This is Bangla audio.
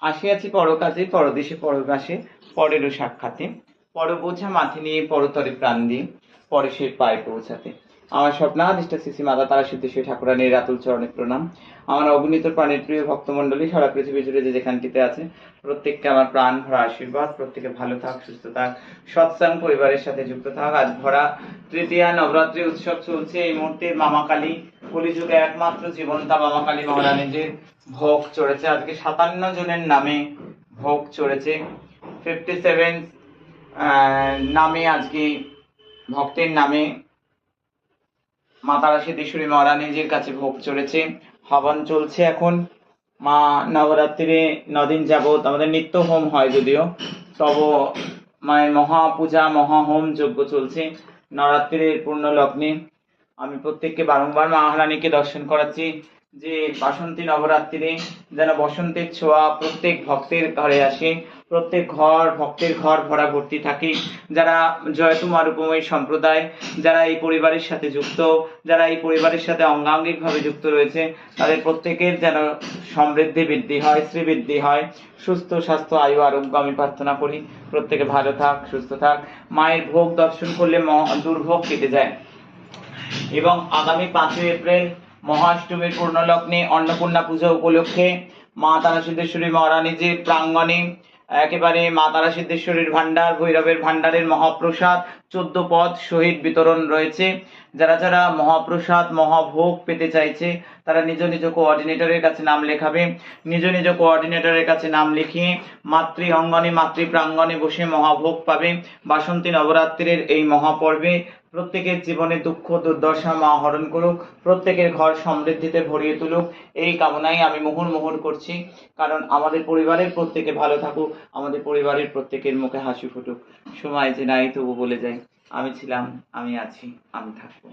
আসিয়াছি পরকাজে পরদেশে পরবাসে পরেরও সাক্ষাতে পর বোঝা মাথে নিয়ে পরতরে প্রাণ দিয়ে পরে সে পায়ে পৌঁছাতে। আমার স্বপ্নাদিষ্ট শ্রী মাতা তারা সিদ্ধেশ্বরী ঠাকুরানীর রাতুল চরণে প্রণাম। আমার অগণিত প্রাণের প্রিয় ভক্তমণ্ডলী সারা পৃথিবী জুড়ে যে যেখানটিতে আছে প্রত্যেককে আমার প্রাণ ভরা আশীর্বাদ। প্রত্যেকে ভালো থাক, সুস্থ থাক, সৎসঙ্গ পরিবারের সাথে যুক্ত থাক। আজ ভরা তৃতীয়া নবরাত্রি উৎসব চলছে। এই মুহূর্তে মামা কালী, কলিযুগে একমাত্র জীবন্তা মামা কালী মহারানীজির ভোগ চড়েছে। আজকে 57 জনের নামে ভোগ চড়েছে। 57 নামে আজকে ভক্তের নামে মা তারা সিদ্ধেশ্বরী মহারানীজির কাছে ভোগ চড়েছে। হবন চলছে এখন। মা নবরাত্রিরে 9 দিন যাবৎ আমাদের নিত্য হোম হয়, যদিও তব মায়ের মহাপূজা মহাহোম যজ্ঞ চলছে নবরাত্রির পূর্ণ লগ্নে। আমি প্রত্যেককে বারংবার মা মহারানীকে দর্শন করাচ্ছি যে বাসন্তী নবরাত্রিরে যেন বসন্তের ছোঁয়া প্রত্যেক ভক্তের ঘরে আসে, প্রত্যেক ঘর ভক্তের ঘর ভরা ভর্তি থাকে। যারা জয়তুমা রূপময়ী সম্প্রদায়, যারা এই পরিবারের সাথে যুক্ত, যারা এই পরিবারের সাথে অঙ্গাঙ্গিকভাবে যুক্ত রয়েছে, তাদের প্রত্যেকের যেন সমৃদ্ধি বৃদ্ধি হয়, শ্রীবৃদ্ধি হয়, সুস্থ স্বাস্থ্য আয়ু আরোগ্য আমি প্রার্থনা করি। প্রত্যেকে ভালো থাক, সুস্থ থাক। মায়ের ভোগ দর্শন করলে দুর্ভোগ কেটে যায়। এবং আগামী 5ই এপ্রিল মহাষ্টমীর পূর্ণলগ্নে অন্নপূর্ণা পূজা উপলক্ষে মা তারা সিদ্ধেশ্বরী মহারানীজির প্রাঙ্গণে একেবারে মা তারা সিদ্ধেশ্বরীর ভান্ডার, ভৈরবের ভান্ডারের মহাপ্রসাদ 14 পদ শহীদ বিতরণ রয়েছে। যারা যারা মহাপ্রসাদ মহাভোগ পেতে চাইছে তারা নিজ নিজ কোঅর্ডিনেটরের কাছে নাম লেখাবে। নিজ নিজ কোঅর্ডিনেটরের কাছে নাম লিখিয়ে মাতৃ অঙ্গনে মাতৃ প্রাঙ্গণে বসে মহাভোগ পাবে। বাসন্তী নবরাত্রির এই মহাপর্বে প্রত্যেকের জীবনে দুঃখ দুর্দশা মা হরণ করুক, প্রত্যেকের ঘর সমৃদ্ধিতে ভরিয়ে তুলুক, এই কামনাই আমি মুহুর্মুহুর করছি। কারণ আমাদের পরিবারের প্রত্যেকে ভালো থাকুক, আমাদের পরিবারের প্রত্যেকের মুখে হাসি ফুটুক। সময় যে নাই তবু বলে যায় আমি ছিলাম, আমি আছি, আমি থাকবো।